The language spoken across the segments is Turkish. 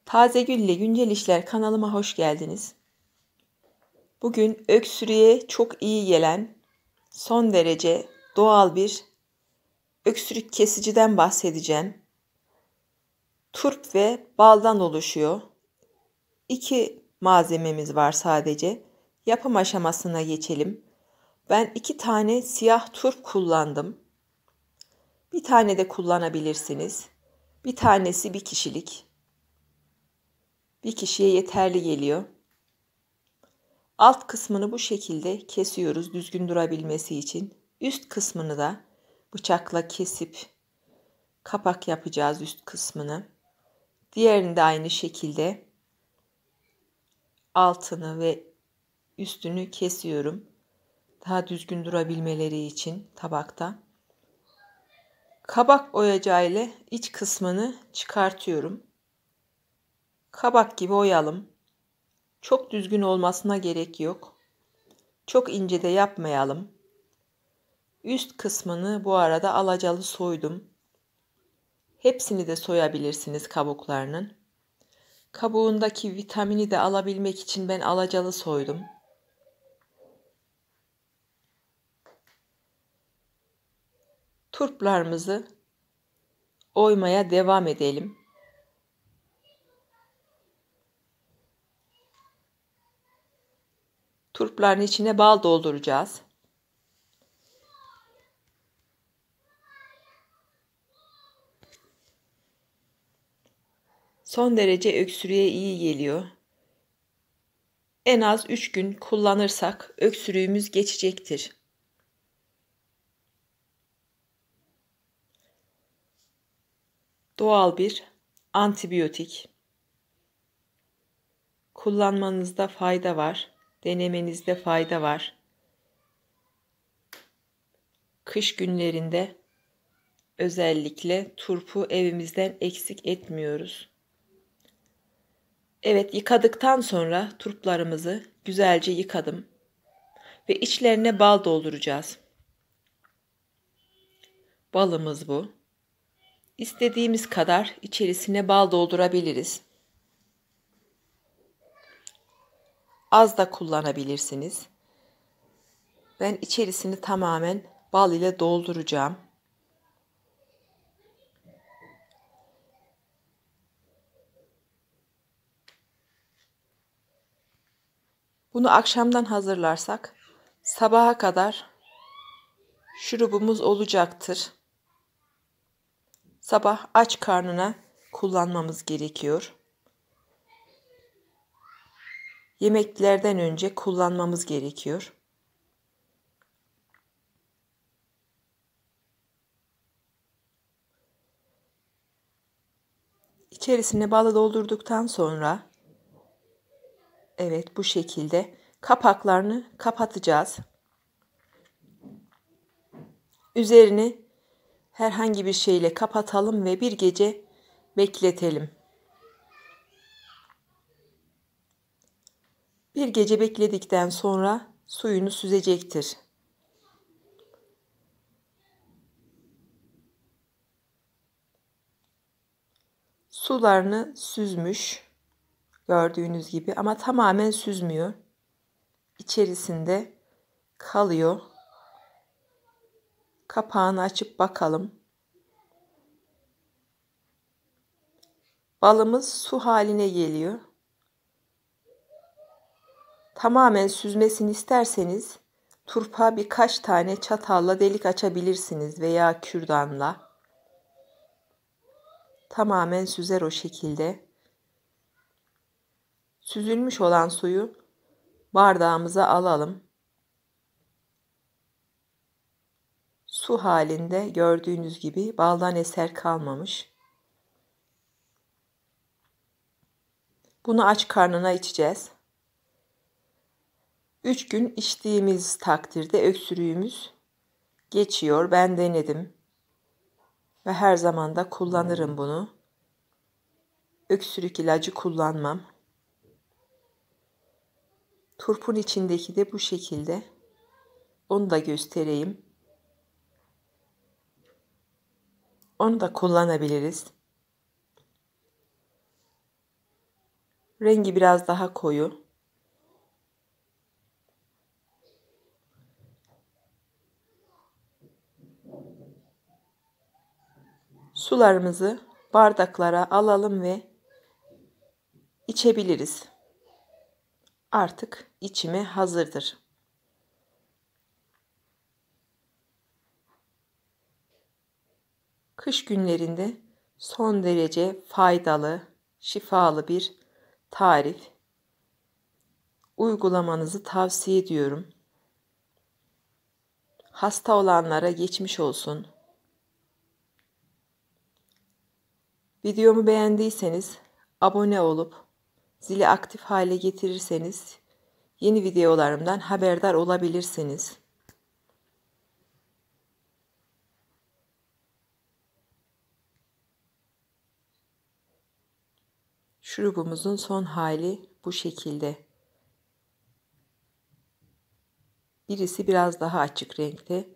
Tazegül ile Güncel İşler kanalıma hoş geldiniz. Bugün öksürüğe çok iyi gelen son derece doğal bir öksürük kesiciden bahsedeceğim. Turp ve baldan oluşuyor. 2 malzememiz var sadece. Yapım aşamasına geçelim. Ben 2 tane siyah turp kullandım. Bir tane de kullanabilirsiniz. Bir tanesi bir kişilik. Bir kişiye yeterli geliyor. Alt kısmını bu şekilde kesiyoruz düzgün durabilmesi için. Üst kısmını da bıçakla kesip kapak yapacağız üst kısmını. Diğerini de aynı şekilde altını ve üstünü kesiyorum. Daha düzgün durabilmeleri için tabakta. Kabak oyacağı ile iç kısmını çıkartıyorum. Kabak gibi oyalım. Çok düzgün olmasına gerek yok. Çok ince de yapmayalım. Üst kısmını bu arada alacalı soydum. Hepsini de soyabilirsiniz kabuklarının. Kabuğundaki vitamini de alabilmek için ben alacalı soydum. Turplarımızı oymaya devam edelim. Turpların içine bal dolduracağız. Son derece öksürüğe iyi geliyor. En az 3 gün kullanırsak öksürüğümüz geçecektir. Doğal bir antibiyotik. Kullanmanızda fayda var. Denemenizde fayda var. Kış günlerinde özellikle turpu evimizden eksik etmiyoruz. Evet, yıkadıktan sonra turplarımızı güzelce yıkadım ve içlerine bal dolduracağız. Balımız bu. İstediğimiz kadar içerisine bal doldurabiliriz. Az da kullanabilirsiniz. Ben içerisini tamamen bal ile dolduracağım. Bunu akşamdan hazırlarsak sabaha kadar şurubumuz olacaktır. Sabah aç karnına kullanmamız gerekiyor. Yemeklerden önce kullanmamız gerekiyor. İçerisine balı doldurduktan sonra evet bu şekilde kapaklarını kapatacağız. Üzerini herhangi bir şeyle kapatalım ve bir gece bekletelim. Bir gece bekledikten sonra suyunu süzecektir. Sularını süzmüş gördüğünüz gibi ama tamamen süzmüyor. İçerisinde kalıyor. Kapağını açıp bakalım. Balımız su haline geliyor. Tamamen süzmesini isterseniz turpa birkaç tane çatalla delik açabilirsiniz veya kürdanla. Tamamen süzer o şekilde. Süzülmüş olan suyu bardağımıza alalım. Su halinde gördüğünüz gibi baldan eser kalmamış. Bunu aç karnına içeceğiz. 3 gün içtiğimiz takdirde öksürüğümüz geçiyor. Ben denedim. Ve her zaman da kullanırım bunu. Öksürük ilacı kullanmam. Turpun içindeki de bu şekilde. Onu da göstereyim. Onu da kullanabiliriz. Rengi biraz daha koyu. Sularımızı bardaklara alalım ve içebiliriz. Artık içime hazırdır. Kış günlerinde son derece faydalı, şifalı bir tarif. Uygulamanızı tavsiye ediyorum. Hasta olanlara geçmiş olsun. Videomu beğendiyseniz abone olup zili aktif hale getirirseniz yeni videolarımdan haberdar olabilirsiniz. Şurubumuzun son hali bu şekilde. Birisi biraz daha açık renkte,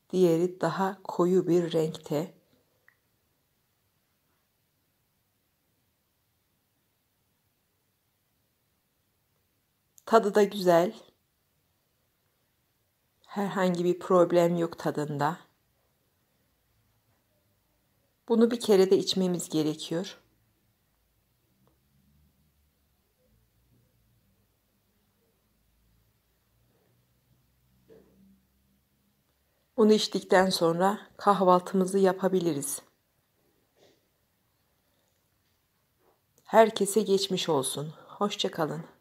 diğeri daha koyu bir renkte. Tadı da güzel. Herhangi bir problem yok tadında. Bunu bir kere de içmemiz gerekiyor. Bunu içtikten sonra kahvaltımızı yapabiliriz. Herkese geçmiş olsun. Hoşça kalın.